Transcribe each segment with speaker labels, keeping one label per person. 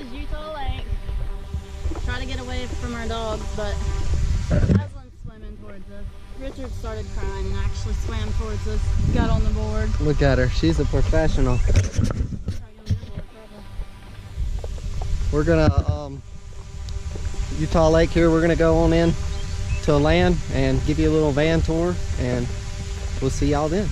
Speaker 1: is Utah Lake. Try to get away from our dogs, but Aslan's swimming towards us. Richard started crying and actually swam towards us, got on the board.
Speaker 2: Look at her, she's a professional. We're gonna, Utah Lake here, we're gonna go on in to land and give you a little van tour, and we'll see y'all then.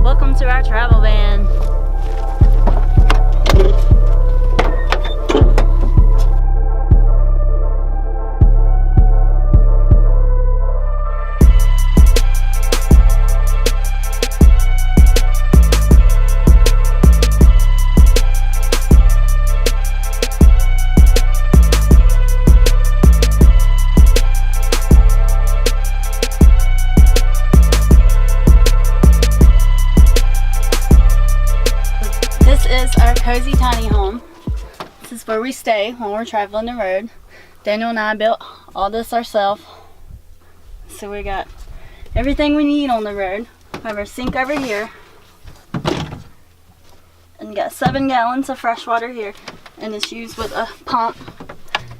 Speaker 1: Welcome to our travel van. Cozy tiny home. This is where we stay when we're traveling the road. Daniel and I built all this ourselves. So we got everything we need on the road. We have our sink over here. And got 7 gallons of fresh water here. And it's used with a pump.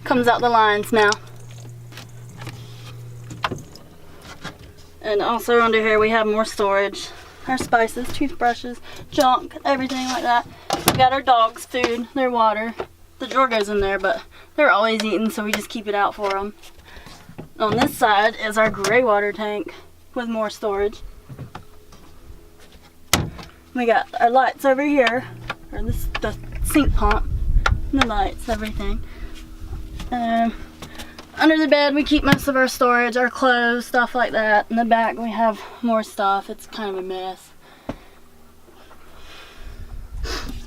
Speaker 1: Comes out the lines now. And also under here we have more storage. Our spices, toothbrushes, junk, everything like that. We got our dogs' food, their water. The drawer goes in there, but they're always eating, so we just keep it out for them. On this side is our gray water tank with more storage. We got our lights over here, or this the sink pump, the lights, everything. Under the bed we keep most of our storage, our clothes, stuff like that. In the back we have more stuff. It's kind of a mess.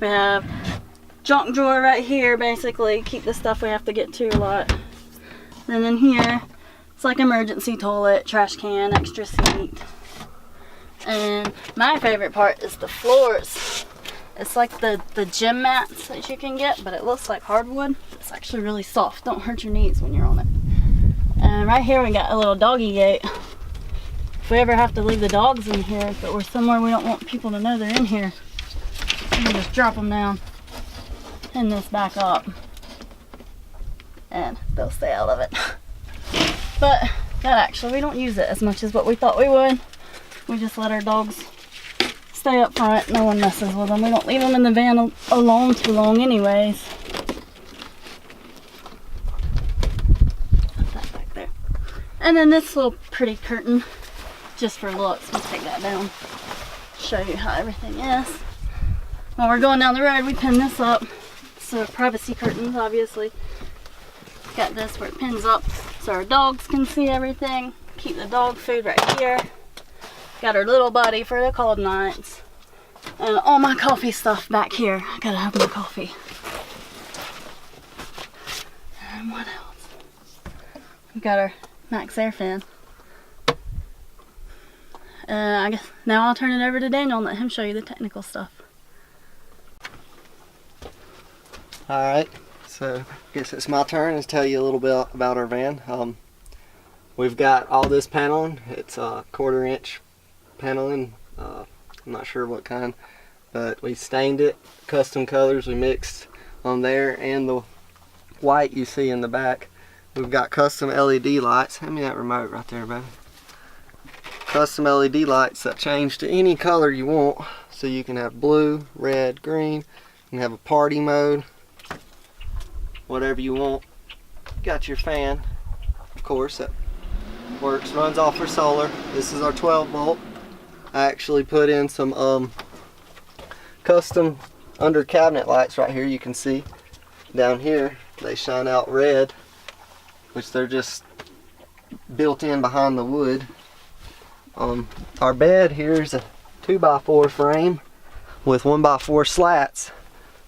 Speaker 1: We have junk drawer right here, basically. Keep the stuff we have to get to a lot. Then in here, it's like emergency toilet, trash can, extra seat. And my favorite part is the floors. It's like the gym mats that you can get, but it looks like hardwood. It's actually really soft. Don't hurt your knees when you're on it. And right here we got a little doggy gate. If we ever have to leave the dogs in here, but we're somewhere we don't want people to know they're in here, we can just drop them down, pin this back up, and they'll stay out of it. But that actually, we don't use it as much as what we thought we would. We just let our dogs stay up front. No one messes with them. We don't leave them in the van alone too long anyways. Put that back there. And then this little pretty curtain, just for looks. Let's take that down. Show you how everything is. When we're going down the road, we pin this up. So privacy curtains, obviously. Got this where it pins up so our dogs can see everything. Keep the dog food right here. Got our little buddy for the cold nights. And all my coffee stuff back here. I gotta have my coffee. And what else? We got our Max Air fan. I guess now I'll turn it over to Daniel and let him show you the technical stuff.
Speaker 2: Alright, so I guess it's my turn to tell you a little bit about our van. We've got all this paneling. It's a 1/4 inch paneling. I'm not sure what kind, but we stained it, custom colors we mixed on there, and the white you see in the back. We've got custom LED lights. Hand me that remote right there, baby. Custom LED lights that change to any color you want, so you can have blue, red, green. You can have a party mode, whatever you want. Got your fan, of course, that works, runs off for solar. This is our 12 volt. I actually put in some custom under cabinet lights right here. You can see down here they shine out red, which they're just built in behind the wood. Our bed here is a 2x4 frame with 1x4 slats,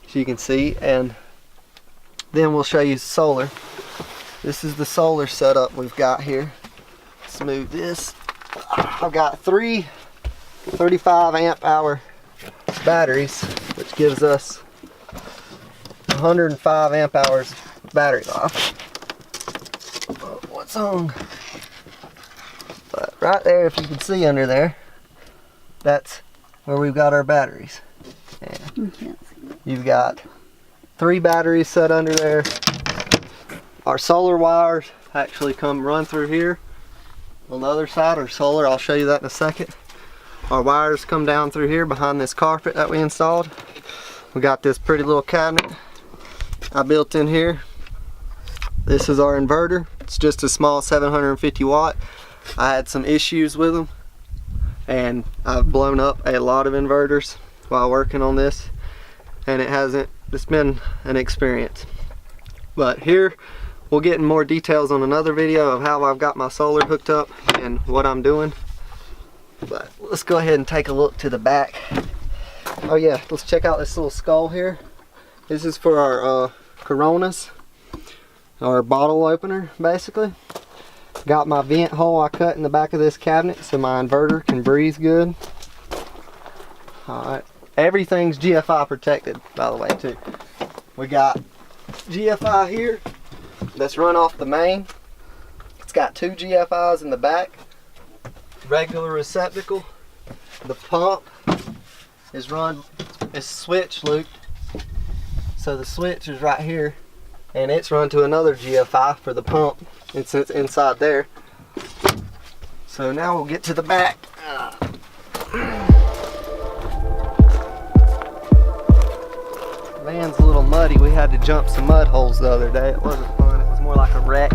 Speaker 2: so you can see, and then we'll show you solar. This is the solar setup we've got here. Let's move this I've got 3 35 amp hour batteries, which gives us 105 amp hours battery life. What's on? But right there, if you can see under there, that's where we've got our batteries. And you've got 3 batteries set under there. Our solar wires actually run through here. On the other side are solar. I'll show you that in a second. Our wires come down through here behind this carpet that we installed. We got this pretty little cabinet I built in here. This is our inverter. It's just a small 750 watt. I had some issues with them, and I've blown up a lot of inverters while working on this, and it's been an experience. But here we'll get in more details on another video of how I've got my solar hooked up and what I'm doing. But let's go ahead and take a look to the back. Oh yeah, let's check out this little skull here. This is for our Coronas, our bottle opener basically. Got my vent hole I cut in the back of this cabinet so my inverter can breathe good. Alright, everything's GFI protected, by the way, too. We got GFI here that's run off the main. It's got 2 GFIs in the back. Regular receptacle. The pump is switch looped. So the switch is right here, and it's run to another GFI for the pump. It's inside there. So now we'll get to the back. Van's a little muddy. We had to jump some mud holes the other day. It wasn't fun. It was more like a wreck.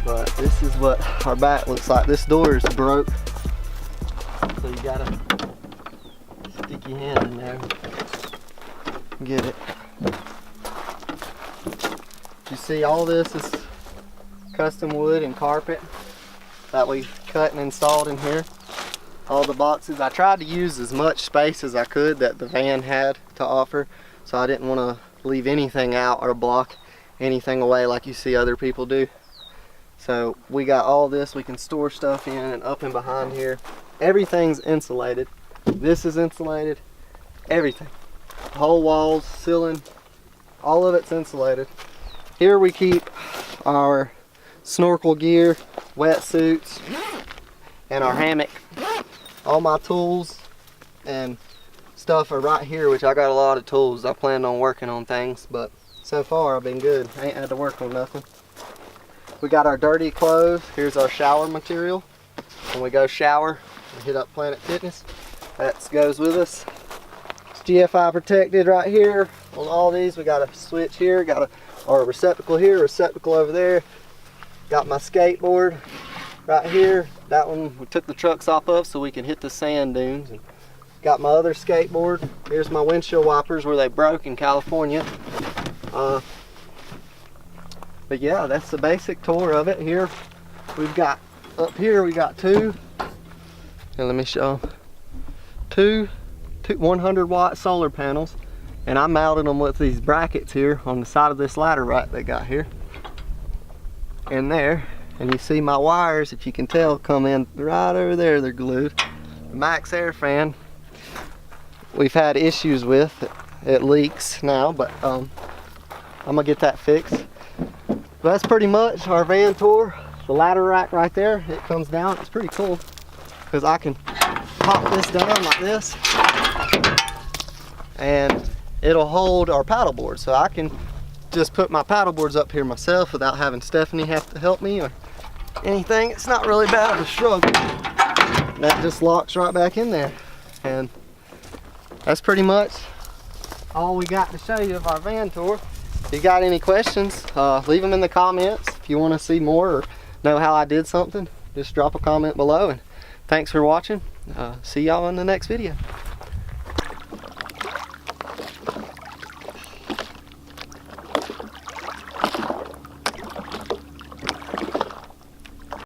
Speaker 2: But this is what our back looks like. This door is broke, so you gotta stick your hand in there, get it. You see, all this is custom wood and carpet that we cut and installed in here. All the boxes, I tried to use as much space as I could that the van had to offer, so I didn't want to leave anything out or block anything away like you see other people do. So we got all this we can store stuff in, and up and behind here everything's insulated. This is insulated, everything, whole walls, ceiling, all of it's insulated. Here we keep our snorkel gear, wetsuits, and our hammock. All my tools and stuff are right here, which I got a lot of tools. I planned on working on things, but so far I've been good. I ain't had to work on nothing. We got our dirty clothes. Here's our shower material. When we go shower, we hit up Planet Fitness. That goes with us. It's GFI protected right here. On all these, we got a switch here, got a receptacle here, receptacle over there. Got my skateboard right here. That one we took the trucks off of so we can hit the sand dunes. And got my other skateboard. Here's my windshield wipers where they broke in California. But yeah, that's the basic tour of it. Here we've got, up here we got 2, and let me show them, two 100 watt solar panels, and I mounted them with these brackets here on the side of this ladder rack they got here and there. And you see my wires, if you can tell, come in right over there. They're glued. The Max Air fan we've had issues with. It leaks now, but I'm gonna get that fixed. But that's pretty much our van tour. The ladder rack right there, it comes down. It's pretty cool because I can pop this down like this and it'll hold our paddle board. So I can just put my paddle boards up here myself without having Stephanie have to help me or anything. It's not really bad of a struggle. That just locks right back in there. And that's pretty much all we got to show you of our van tour. If you got any questions, leave them in the comments. If you want to see more or know how I did something, just drop a comment below. And thanks for watching. See y'all in the next video.